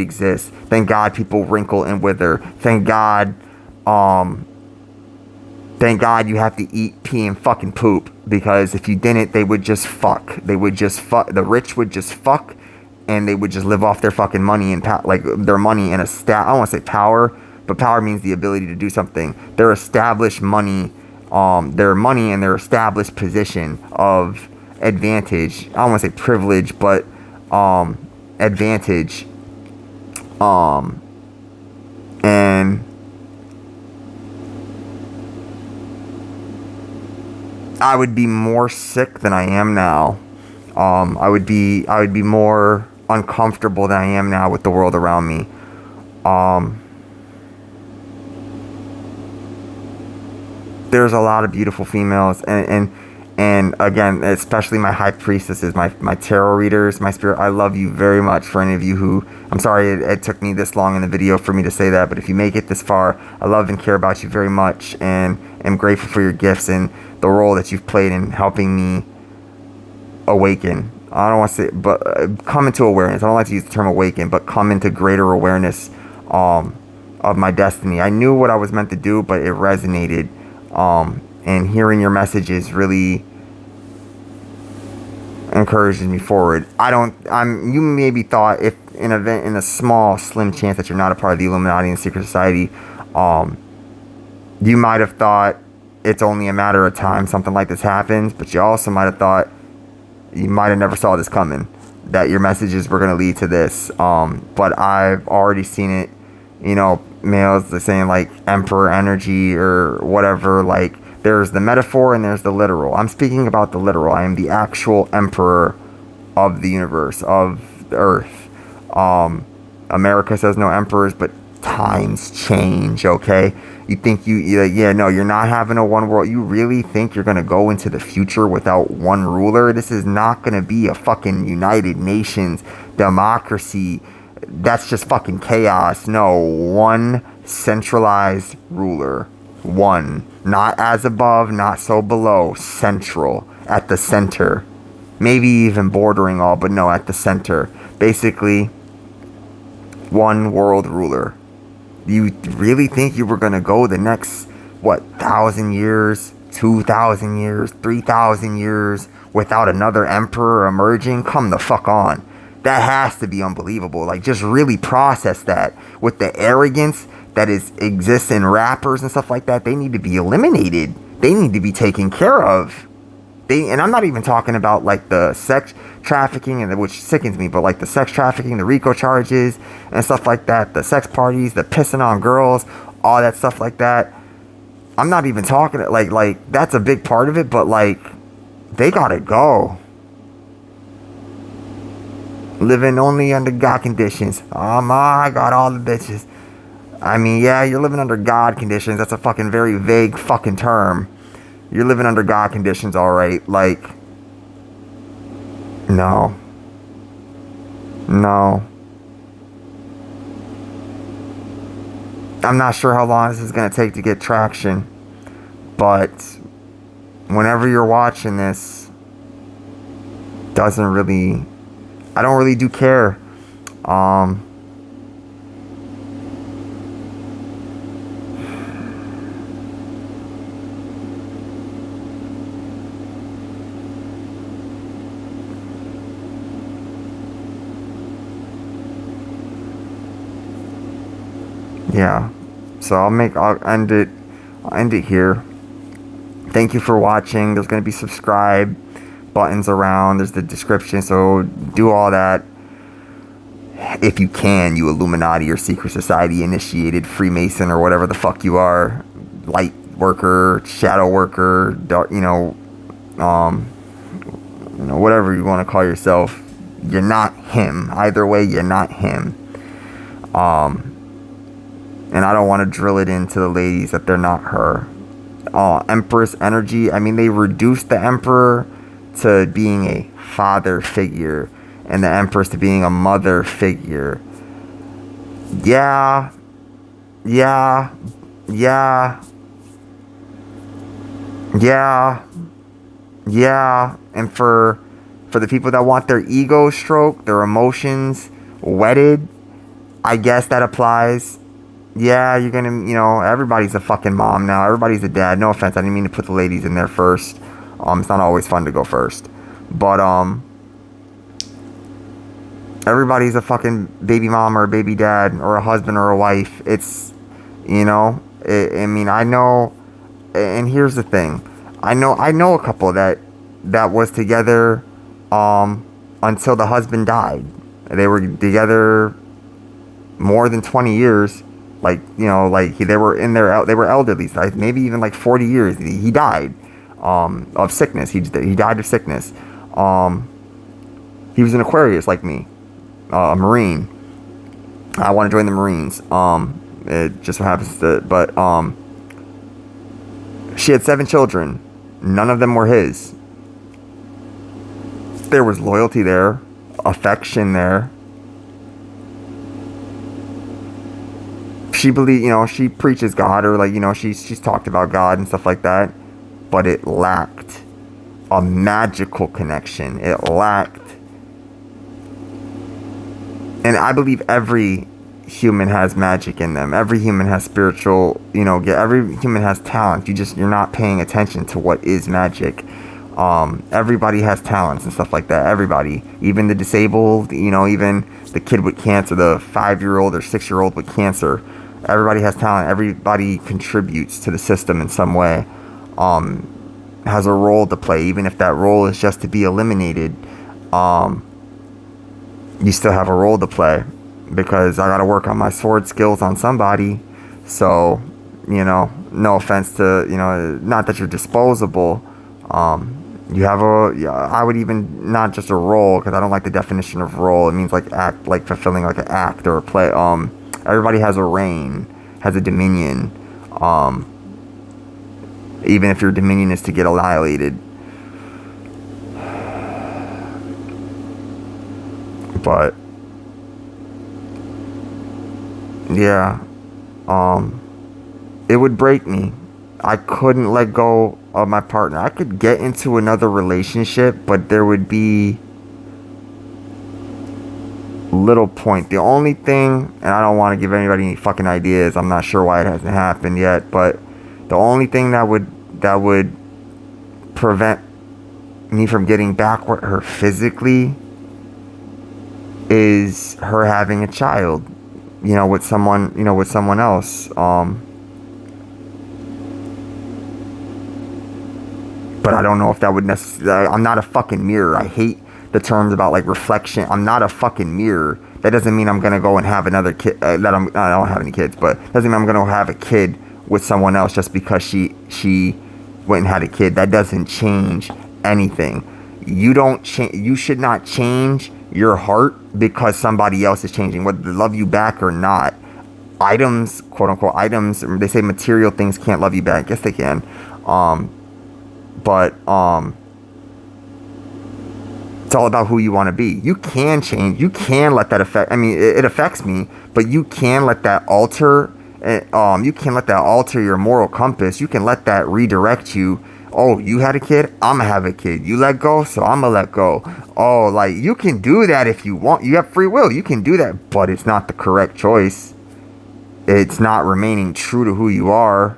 exists. Thank God people wrinkle and wither. Thank God you have to eat, pee, and fucking poop. Because if you didn't, they would just fuck. They would just fuck. The rich would just fuck, and they would just live off their fucking money and like their money and I don't want to say power, but power means the ability to do something. Their established money, their money and their established position of advantage. I don't want to say privilege, but advantage. And I would be more sick than I am now. I would be more uncomfortable than I am now with the world around me. There's a lot of beautiful females, and again, especially my high priestesses, my tarot readers, my spirit. I love you very much. For any of you who, I'm sorry it took me this long in the video for me to say that, but if you make it this far, I love and care about you very much, and am grateful for your gifts and the role that you've played in helping me awaken. I don't want to say, but come into awareness. I don't like to use the term awaken, but come into greater awareness of my destiny. I knew what I was meant to do, but it resonated. And hearing your messages really encourages me forward. You maybe thought, if in a small, slim chance that you're not a part of the Illuminati and secret society, you might have thought it's only a matter of time something like this happens, but you also might have thought, you might have never saw this coming, that your messages were going to lead to this. But I've already seen it, males saying like emperor energy or whatever. Like, there's the metaphor and there's the literal. I'm speaking about the literal. I am the actual emperor of the universe, of the earth. America says no emperors, but times change, okay? You think you're not having a one world. You really think you're going to go into the future without one ruler? This is not going to be a fucking United Nations democracy. That's just fucking chaos. No, one centralized ruler. One. Not as above, not so below. Central. At the center. Maybe even bordering all, but no, at the center. Basically, one world ruler. You really think you were going to go the next, 1,000 years, 2,000 years, 3,000 years without another emperor emerging? Come the fuck on. That has to be unbelievable. Like, just really process that. With the arrogance that exists in rappers and stuff like that, they need to be eliminated. They need to be taken care of. And I'm not even talking about like the sex trafficking, which sickens me, but like the sex trafficking, the RICO charges and stuff like that, the sex parties, the pissing on girls, all that stuff like that. I'm not even talking like that's a big part of it, but like they gotta go. Living only under God conditions. Oh my God, all the bitches. I mean, yeah, you're living under God conditions. That's a fucking very vague fucking term. You're living under God conditions, alright. Like, no. I'm not sure how long this is going to take to get traction. But whenever you're watching this, I don't really do care. Yeah, so I'll end it here. Thank you for watching. There's going to be subscribe buttons around. There's the description, so do all that if you can, you Illuminati or secret society initiated Freemason or whatever the fuck you are, light worker, shadow worker, dark, whatever you want to call yourself. You're not him. Either way, you're not him. And I don't want to drill it into the ladies that they're not her. Empress energy. I mean, they reduced the emperor to being a father figure and the empress to being a mother figure. Yeah. And for the people that want their ego stroked, their emotions wetted, I guess that applies. Yeah, you're gonna, everybody's a fucking mom now. Everybody's a dad. No offense, I didn't mean to put the ladies in there first. It's not always fun to go first, but everybody's a fucking baby mom or a baby dad or a husband or a wife. It's, I mean, I know, and here's the thing, I know a couple that was together, until the husband died. They were together more than 20 years. Like, they were they were elderly, like maybe even like 40 years. He died, of sickness. He died of sickness. He was an Aquarius like me, a Marine. I want to join the Marines. It just so happens to, but, she had 7 children. None of them were his. There was loyalty there, affection there. She believed, she preaches God, or like, she's talked about God and stuff like that, but it lacked a magical connection. It lacked, and I believe every human has magic in them. Every human has spiritual, every human has talent. You're not paying attention to what is magic. Everybody has talents and stuff like that. Everybody, even the disabled, even the kid with cancer, the 5-year-old or 6-year-old with cancer. Everybody has talent. Everybody contributes to the system in some way. Has a role to play, even if that role is just to be eliminated. You still have a role to play, because I gotta work on my sword skills on somebody. So, no offense to, not that you're disposable. You have I would even, not just a role, because I don't like the definition of role. It means like act, like fulfilling like an act or a play. Everybody has a reign, has a dominion. Even if your dominion is to get annihilated. But yeah, it would break me. I couldn't let go of my partner. I could get into another relationship, but there would be little point. The only thing, and I don't want to give anybody any fucking ideas, I'm not sure why it hasn't happened yet, but the only thing that would prevent me from getting back with her physically is her having a child, with someone else. But I don't know if that would necessarily. I'm not a fucking mirror. I hate the terms about like reflection. I'm not a fucking mirror. That doesn't mean I'm gonna go and have another kid. I don't have any kids, but doesn't mean I'm gonna have a kid with someone else just because she went and had a kid. That doesn't change anything. You don't change. You should not change your heart because somebody else is changing, whether they love you back or not. Items, quote unquote items. They say material things can't love you back. Yes, they can. But it's all about who you want to be. You can change. You can let that affect. I mean, it affects me, but you can let that alter. You can let that alter your moral compass. You can let that redirect you. Oh, you had a kid? I'm gonna have a kid. You let go, so I'm gonna let go. Oh, like, you can do that if you want. You have free will. You can do that, but it's not the correct choice. It's not remaining true to who you are.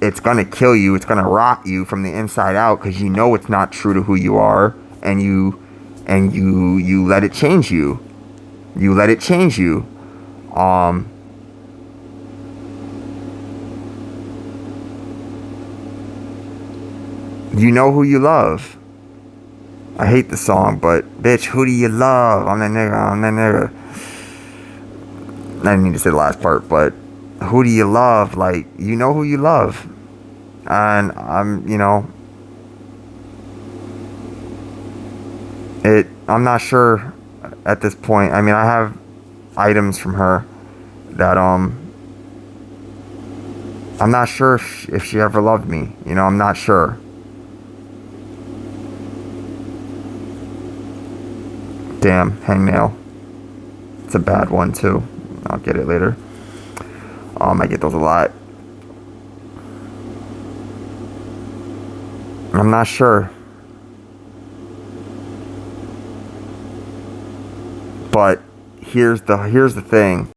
It's gonna kill you. It's gonna rot you from the inside out because you know it's not true to who you are, and you let it change you. You let it change you. You know who you love. I hate the song, but bitch, who do you love? I'm that nigga. I didn't need to say the last part, but who do you love? Like, you know who you love. And I'm not sure at this point. I mean, I have items from her that I'm not sure if she ever loved me. I'm not sure. Damn, hangnail. It's a bad one too. I'll get it later. I get those a lot. I'm not sure. But here's the thing.